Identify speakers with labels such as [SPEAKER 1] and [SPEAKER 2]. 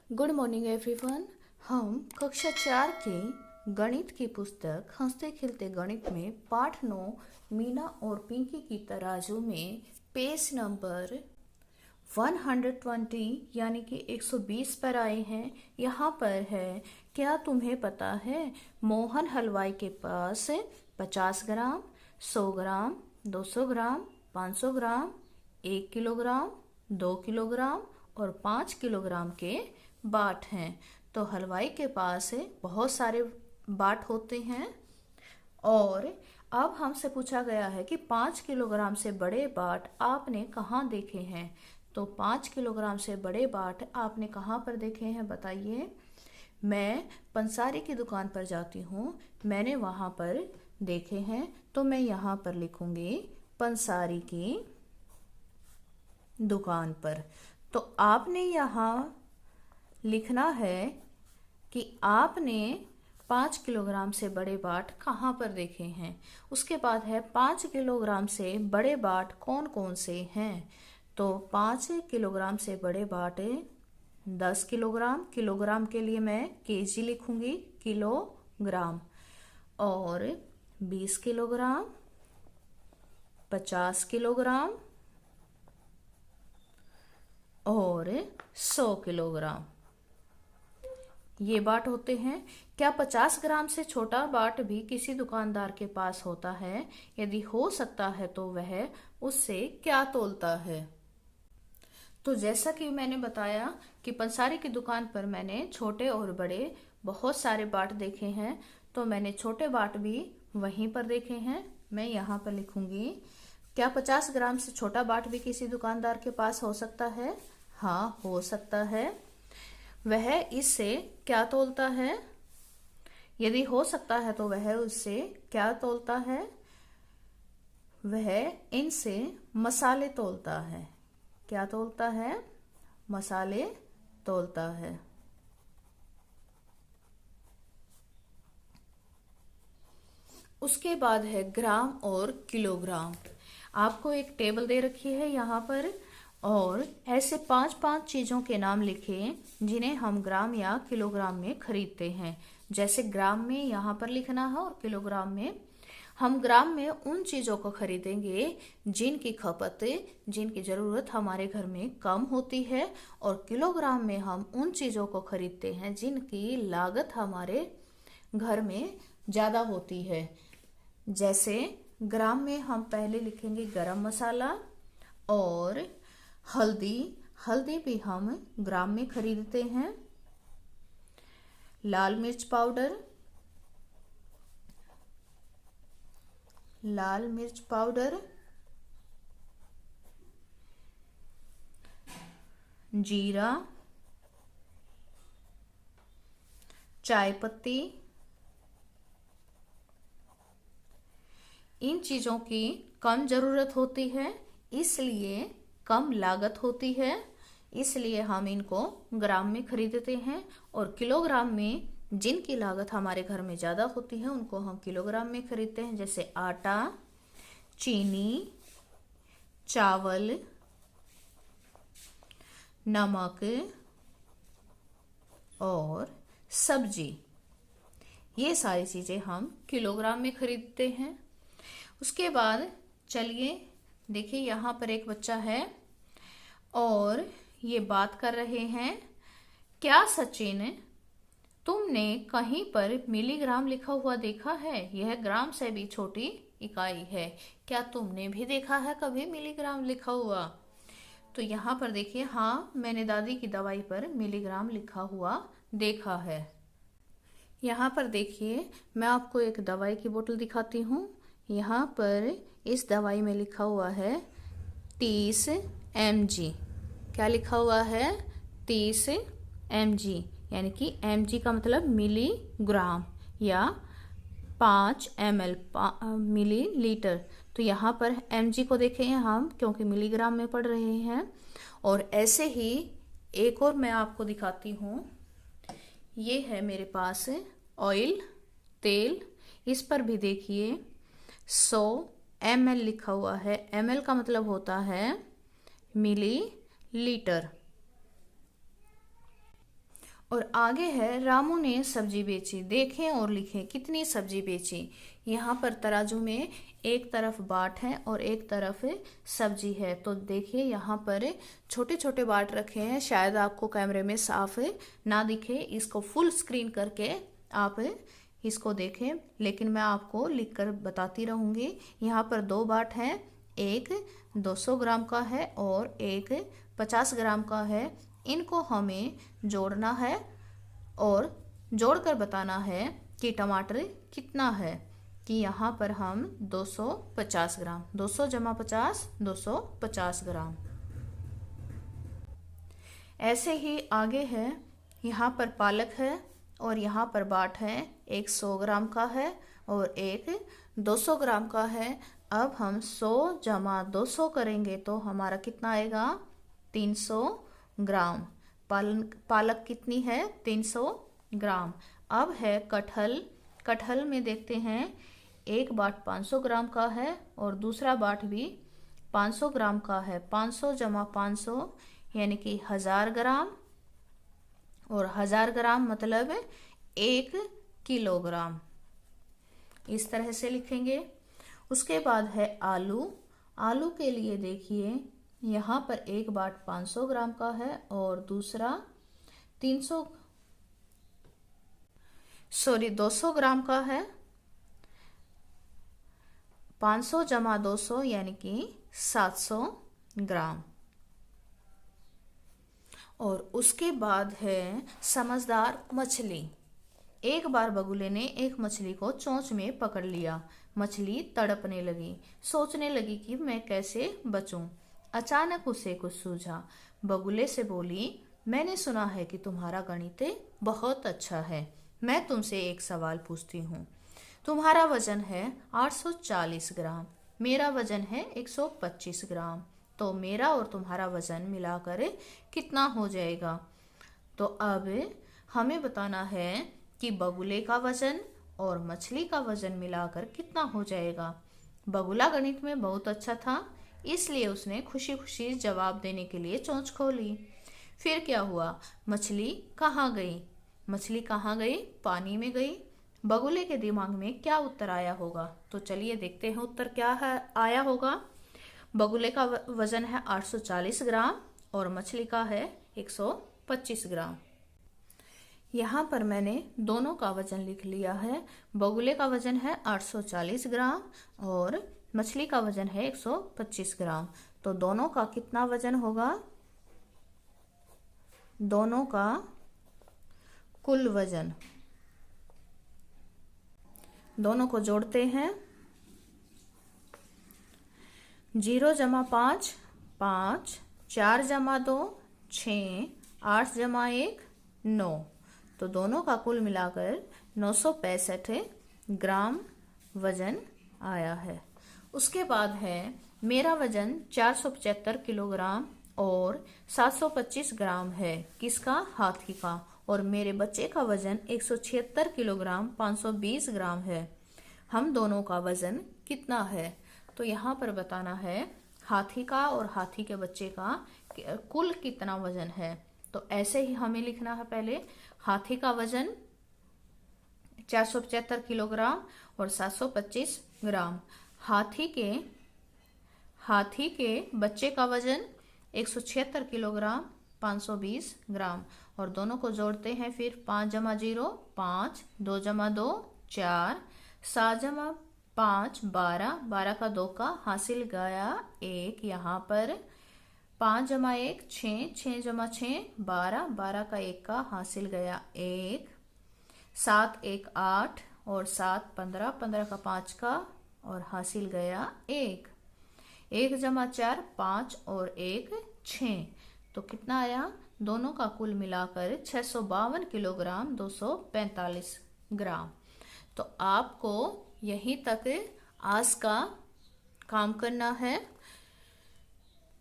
[SPEAKER 1] Good morning everyone. हम कक्षा 4 के गणित की पुस्तक हंसते खेलते गणित में पाठ 9 मीना और पिंकी की तराजू में पेज नंबर 120 यानी कि 120 पर आए हैं। यहाँ पर है, क्या तुम्हें पता है मोहन हलवाई के पास 50 ग्राम, 100 ग्राम, 200 ग्राम, 500 ग्राम, 1 किलोग्राम, 2 किलोग्राम और 5 किलोग्राम के बाट हैं। तो हलवाई के पास बहुत सारे बाट होते हैं और अब हमसे पूछा गया है कि 5 किलोग्राम से बड़े बाट आपने कहाँ देखे हैं। तो 5 किलोग्राम से बड़े बाट आपने कहाँ पर देखे हैं बताइए। मैं पंसारी की दुकान पर जाती हूँ, मैंने वहाँ पर देखे हैं, तो मैं यहाँ पर लिखूंगी पंसारी की दुकान पर। तो आपने यहाँ लिखना है कि आपने 5 किलोग्राम से बड़े बाट कहाँ पर देखे हैं। उसके बाद है 5 किलोग्राम से बड़े बाट कौन कौन से हैं। तो 5 किलोग्राम से बड़े बाट 10 किलोग्राम, किलोग्राम के लिए मैं केजी लिखूंगी, किलोग्राम, और 20 किलोग्राम, 50 किलोग्राम और 100 किलोग्राम, ये बाट होते हैं। क्या 50 ग्राम से छोटा बाट भी किसी दुकानदार के पास होता है? यदि हो सकता है तो वह उससे क्या तोलता है? तो जैसा कि मैंने बताया कि पंसारी की दुकान पर मैंने छोटे और बड़े बहुत सारे बाट देखे हैं, तो मैंने छोटे बाट भी वहीं पर देखे हैं। मैं यहाँ पर लिखूंगी, क्या 50 ग्राम से छोटा बाट भी किसी दुकानदार के पास हो सकता है? हाँ, हो सकता है। वह इससे क्या तोलता है? यदि हो सकता है तो वह उससे क्या तोलता है? वह इनसे मसाले तोलता है। क्या तोलता है? मसाले तोलता है। उसके बाद है ग्राम और किलोग्राम। आपको एक टेबल दे रखी है यहाँ पर, और ऐसे 5-5 चीजों के नाम लिखें जिन्हें हम ग्राम या किलोग्राम में खरीदते हैं। जैसे ग्राम में यहाँ पर लिखना है और किलोग्राम में, हम ग्राम में उन चीजों को खरीदेंगे जिनकी खपत, जिनकी जरूरत हमारे घर में कम होती है, और किलोग्राम में हम उन चीजों को खरीदते हैं जिनकी लागत हमारे घर में ज्यादा होती है। जैसे ग्राम में हम पहले लिखेंगे गरम मसाला और हल्दी। हल्दी भी हम ग्राम में खरीदते हैं। लाल मिर्च पाउडर, लाल मिर्च पाउडर, जीरा, चाय पत्ती। इन चीजों की कम जरूरत होती है, इसलिए कम लागत होती है, इसलिए हम इनको ग्राम में खरीदते हैं। और किलोग्राम में जिनकी लागत हमारे घर में ज़्यादा होती है उनको हम किलोग्राम में खरीदते हैं। जैसे आटा, चीनी, चावल, नमक और सब्जी, ये सारी चीज़ें हम किलोग्राम में खरीदते हैं। उसके बाद चलिए देखिए, यहाँ पर एक बच्चा है और ये बात कर रहे हैं, क्या सचिन तुमने कहीं पर मिलीग्राम लिखा हुआ देखा है? यह ग्राम से भी छोटी इकाई है। क्या तुमने भी देखा है कभी मिलीग्राम लिखा हुआ? तो यहाँ पर देखिए, हाँ, मैंने दादी की दवाई पर मिलीग्राम लिखा हुआ देखा है। यहाँ पर देखिए, मैं आपको एक दवाई की बोतल दिखाती हूँ। यहाँ पर इस दवाई में लिखा हुआ है 30 mg। क्या लिखा हुआ है? 30 mg, यानी कि mg का मतलब मिलीग्राम या 5 ml, मिलीलीटर। तो यहाँ पर mg को देखें हम, क्योंकि मिलीग्राम में पढ़ रहे हैं। और ऐसे ही एक और मैं आपको दिखाती हूँ। ये है मेरे पास ऑयल, तेल। इस पर भी देखिए 100 ml लिखा हुआ है। ml का मतलब होता है मिलीलीटर। और आगे है रामू ने सब्जी बेची। देखें और लिखें कितनी सब्जी बेची। यहाँ पर तराजू में एक तरफ बाट है और एक तरफ सब्जी है। तो देखिए यहाँ पर छोटे छोटे बाट रखे हैं, शायद आपको कैमरे में साफ ना दिखे। इसको फुल स्क्रीन करके आप इसको देखें, लेकिन मैं आपको लिखकर बताती रहूँगी। यहाँ पर दो बाट हैं, एक 200 ग्राम का है और एक 50 ग्राम का है। इनको हमें जोड़ना है और जोड़कर बताना है कि टमाटर कितना है। कि यहाँ पर हम 250 ग्राम, 200 जमा 50, 250 ग्राम। ऐसे ही आगे है, यहाँ पर पालक है और यहाँ पर बाट है, एक 100 ग्राम का है और एक 200 ग्राम का है। अब हम 100 जमा 200 करेंगे तो हमारा कितना आएगा, 300 ग्राम। पालक कितनी है, 300 ग्राम। अब है कटहल। कटहल में देखते हैं, एक बाट 500 ग्राम का है और दूसरा बाट भी 500 ग्राम का है। 500 जमा 500 यानी कि 1000 ग्राम, और 1000 ग्राम मतलब 1 किलोग्राम। इस तरह से लिखेंगे। उसके बाद है आलू। आलू के लिए देखिए, यहाँ पर एक बाट 500 ग्राम का है और दूसरा 200 ग्राम का है। 500 जमा 200 यानी कि 700 ग्राम। और उसके बाद है समझदार मछली। एक बार बगुले ने एक मछली को चोंच में पकड़ लिया। मछली तड़पने लगी, सोचने लगी कि मैं कैसे बचूं। अचानक उसे कुछ सूझा। बगुले से बोली, मैंने सुना है कि तुम्हारा गणित बहुत अच्छा है। मैं तुमसे एक सवाल पूछती हूँ। तुम्हारा वजन है 840 ग्राम, मेरा वजन है 125 ग्राम, तो मेरा और तुम्हारा वजन मिलाकर कितना हो जाएगा? तो अब हमें बताना है कि बगुले का वजन और मछली का वजन मिलाकर कितना हो जाएगा। बगुला गणित में बहुत अच्छा था, इसलिए उसने खुशी खुशी जवाब देने के लिए चोंच खोली। फिर क्या हुआ? मछली कहाँ गई? मछली कहाँ गई? पानी में गई। बगुले के दिमाग में क्या उत्तर आया होगा? तो चलिए देखते हैं उत्तर क्या है आया होगा। बगुले का वजन है 840 ग्राम और मछली का है 125 ग्राम। यहाँ पर मैंने दोनों का वजन लिख लिया है। बगुले का वजन है 840 ग्राम और मछली का वजन है 125 ग्राम। तो दोनों का कितना वजन होगा? दोनों का कुल वजन। दोनों को जोड़ते हैं। 0 जमा 5, 5, 4 जमा 2, 6, 8 जमा 1, 9। तो दोनों का कुल मिलाकर 965 ग्राम वजन आया है। उसके बाद है मेरा वजन 475 किलोग्राम और 725 ग्राम है। किसका? हाथी का। और मेरे बच्चे का वजन 176 किलोग्राम 520 ग्राम है। हम दोनों का वजन कितना है? तो यहाँ पर बताना है हाथी का और हाथी के बच्चे का कुल कितना वजन है। तो ऐसे ही हमें लिखना है। पहले हाथी का वजन 475 किलोग्राम और 725 ग्राम। हाथी के बच्चे का वजन 176 किलोग्राम 520 ग्राम। और दोनों को जोड़ते हैं। फिर 5 जमा 0 5, 2 जमा 2 4, 7 जमा 5 12, 12 का 2 का हासिल गया 1। यहाँ पर 5 जमा 1 6, 6 जमा 6 12, 12 का 1 का हासिल गया 1। 7 1 8 और 7 15, 15 का 5 का और हासिल गया 1। 1 जमा 4 5 और 1 6। तो कितना आया? दोनों का कुल मिलाकर 652 किलोग्राम 245 ग्राम। तो आपको यहीं तक आज का काम करना है।